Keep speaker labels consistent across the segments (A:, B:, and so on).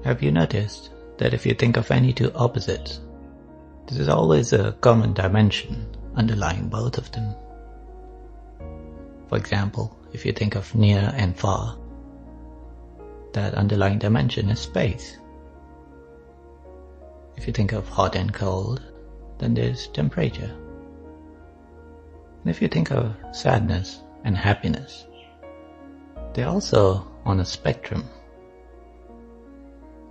A: Have you noticed that if you think of any two opposites, there is always a common dimension underlying both of them? For example, if you think of near and far, that underlying dimension is space. If you think of hot and cold, then there's temperature. And if you think of sadness and happiness, they're also on a spectrum.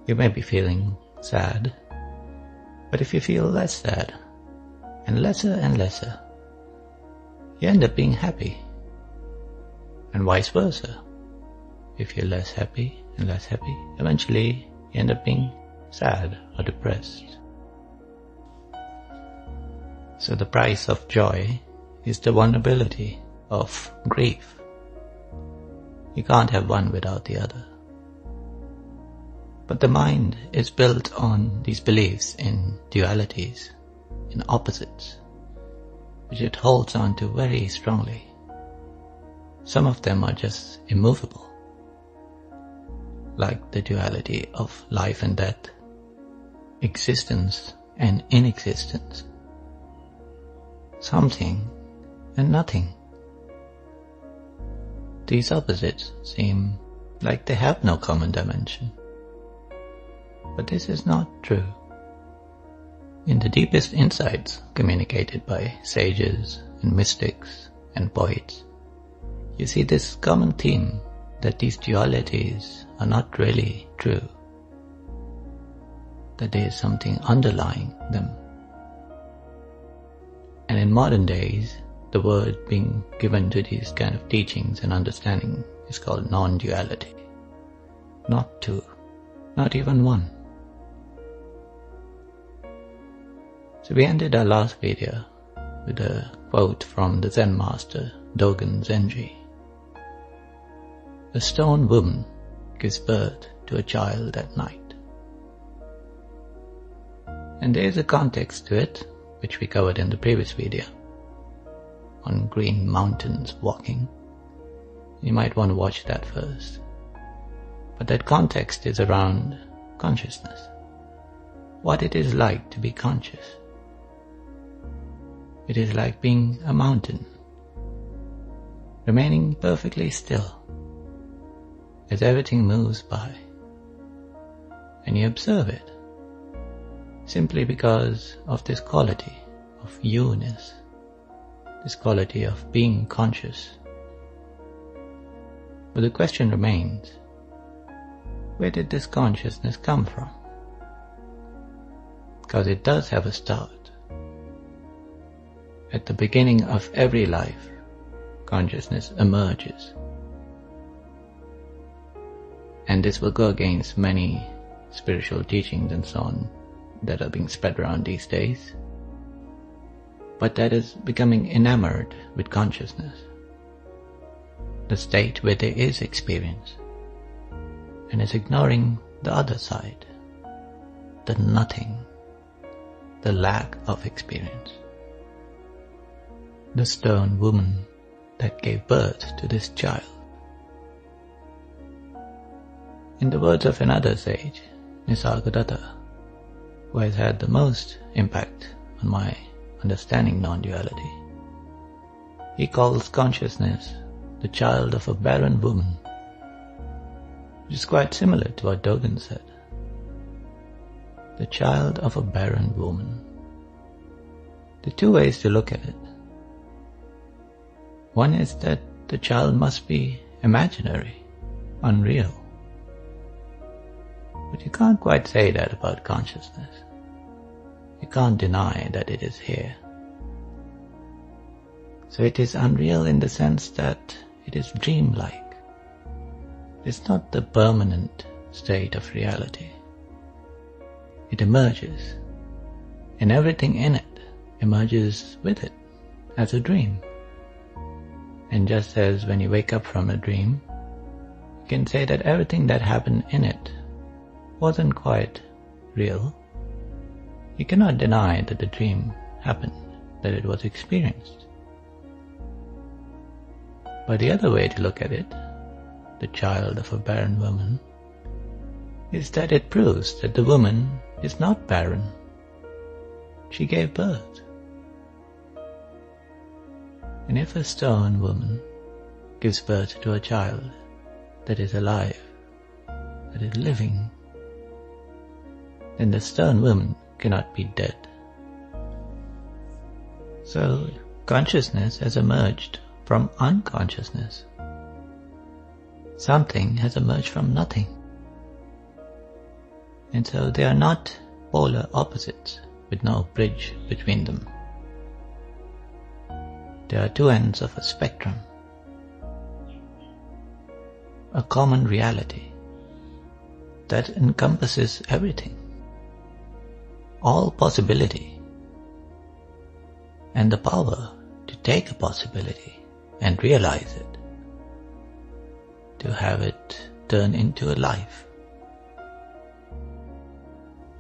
A: You may be feeling sad, but if you feel less sad, and lesser, you end up being happy. And vice versa. If you're less happy and less happy, eventually you end up being sad or depressed. So the price of joy is the vulnerability of grief. You can't have one without the other. But the mind is built on these beliefs in dualities, in opposites, which it holds on to very strongly. Some of them are just immovable, like the duality of life and death, existence and inexistence, something and nothing. These opposites seem like they have no common dimension. But this is not true. In the deepest insights communicated by sages and mystics and poets, you see this common theme that these dualities are not really true, that there is something underlying them. And in modern days, the word being given to these kind of teachings and understanding is called non-duality. Not two, not even one. So we ended our last video with a quote from the Zen master Dogen Zenji. A stone woman gives birth to a child at night. And there is a context to it, which we covered in the previous video, on green mountains walking. You might want to watch that first. But that context is around consciousness. What it is like to be conscious. It is like being a mountain, remaining perfectly still as everything moves by, and you observe it simply because of this quality of you-ness, this quality of being conscious. But the question remains, where did this consciousness come from? Because it does have a start. At the beginning of every life, consciousness emerges. And this will go against many spiritual teachings and so on that are being spread around these days. But that is becoming enamored with consciousness, the state where there is experience, and is ignoring the other side, the nothing, the lack of experience. The stone woman that gave birth to this child. In the words of another sage, Nisargadatta, who has had the most impact on my understanding non-duality, he calls consciousness the child of a barren woman, which is quite similar to what Dogen said. The child of a barren woman. There are two ways to look at it. One is that the child must be imaginary, unreal. But you can't quite say that about consciousness. You can't deny that it is here. So it is unreal in the sense that it is dreamlike. It's not the permanent state of reality. It emerges, and everything in it emerges with it as a dream. And just as when you wake up from a dream, you can say that everything that happened in it wasn't quite real. You cannot deny that the dream happened, that it was experienced. But the other way to look at it, the child of a barren woman, is that it proves that the woman is not barren. She gave birth. And if a stone woman gives birth to a child that is alive, that is living, then the stone woman cannot be dead. So consciousness has emerged from unconsciousness. Something has emerged from nothing. And so they are not polar opposites with no bridge between them. They are two ends of a spectrum, a common reality that encompasses everything, all possibility, and the power to take a possibility and realize it, to have it turn into a life.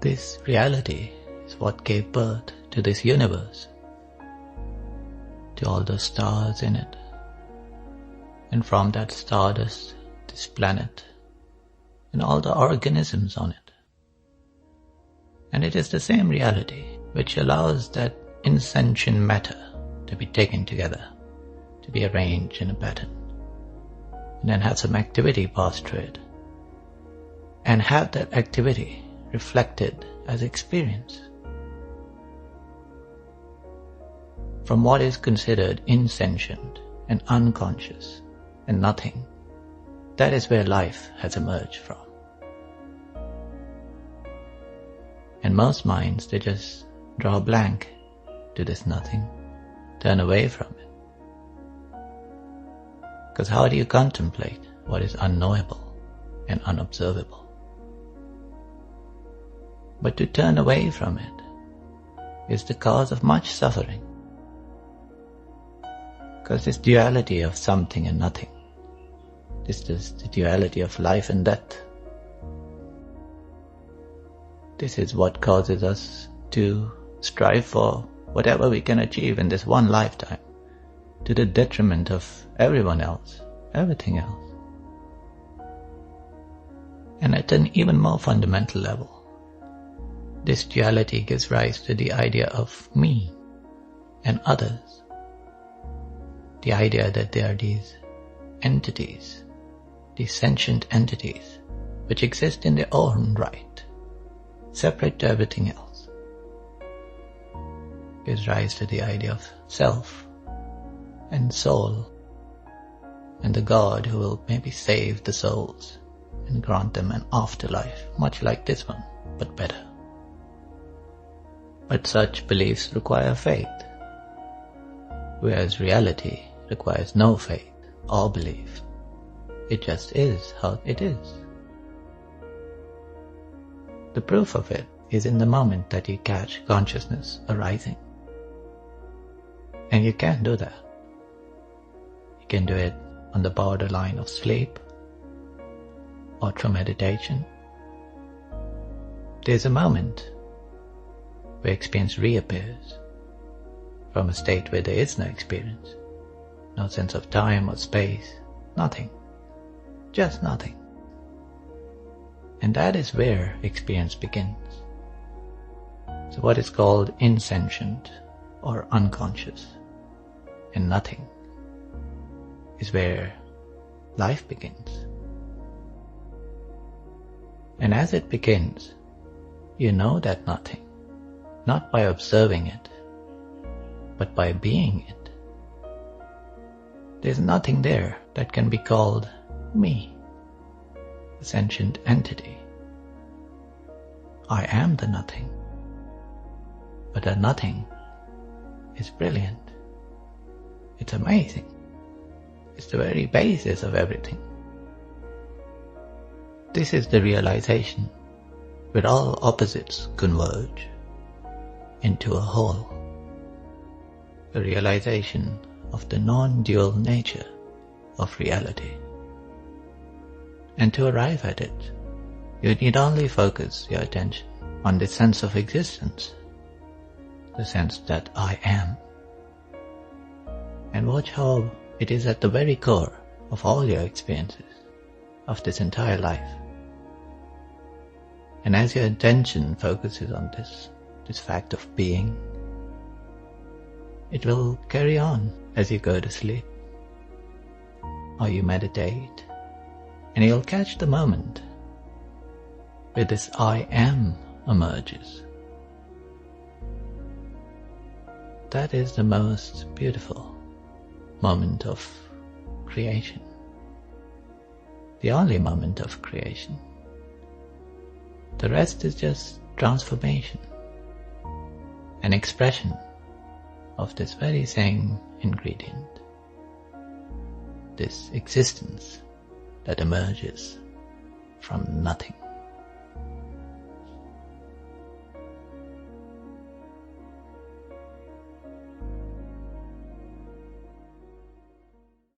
A: This reality is what gave birth to this universe, to all the stars in it, and from that stardust, this planet, and all the organisms on it. And it is the same reality which allows that insentient matter to be taken together, to be arranged in a pattern, and then have some activity pass through it, and have that activity reflected as experience. From what is considered insentient and unconscious and nothing, that is where life has emerged from. And most minds, they just draw a blank to this nothing, turn away from it. Because how do you contemplate what is unknowable and unobservable? But to turn away from it is the cause of much suffering. Because this duality of something and nothing, this is the duality of life and death. This is what causes us to strive for whatever we can achieve in this one lifetime, to the detriment of everyone else, everything else. And at an even more fundamental level, this duality gives rise to the idea of me and others. The idea that there are these entities, these sentient entities, which exist in their own right, separate to everything else, gives rise to the idea of self and soul, and the God who will maybe save the souls and grant them an afterlife, much like this one, but better. But such beliefs require faith, whereas reality requires no faith or belief. It just is how it is. The proof of it is in the moment that you catch consciousness arising. And you can do that. You can do it on the borderline of sleep or through meditation. There's a moment where experience reappears from a state where there is no experience, no sense of time or space, nothing, just nothing. And that is where experience begins. So what is called insentient or unconscious and nothing is where life begins. And as it begins, you know that nothing, not by observing it, but by being it. There's nothing there that can be called me, a sentient entity. I am the nothing, but that nothing is brilliant. It's amazing. It's the very basis of everything. This is the realization where all opposites converge into a whole. The realization of the non-dual nature of reality. And to arrive at it, you need only focus your attention on the sense of existence, the sense that I am. And watch how it is at the very core of all your experiences of this entire life. And as your attention focuses on this fact of being, it will carry on as you go to sleep or you meditate, and you'll catch the moment where this I am emerges. That is the most beautiful moment of creation, the only moment of creation. The rest is just transformation, an expression of this very same ingredient, this existence that emerges from nothing.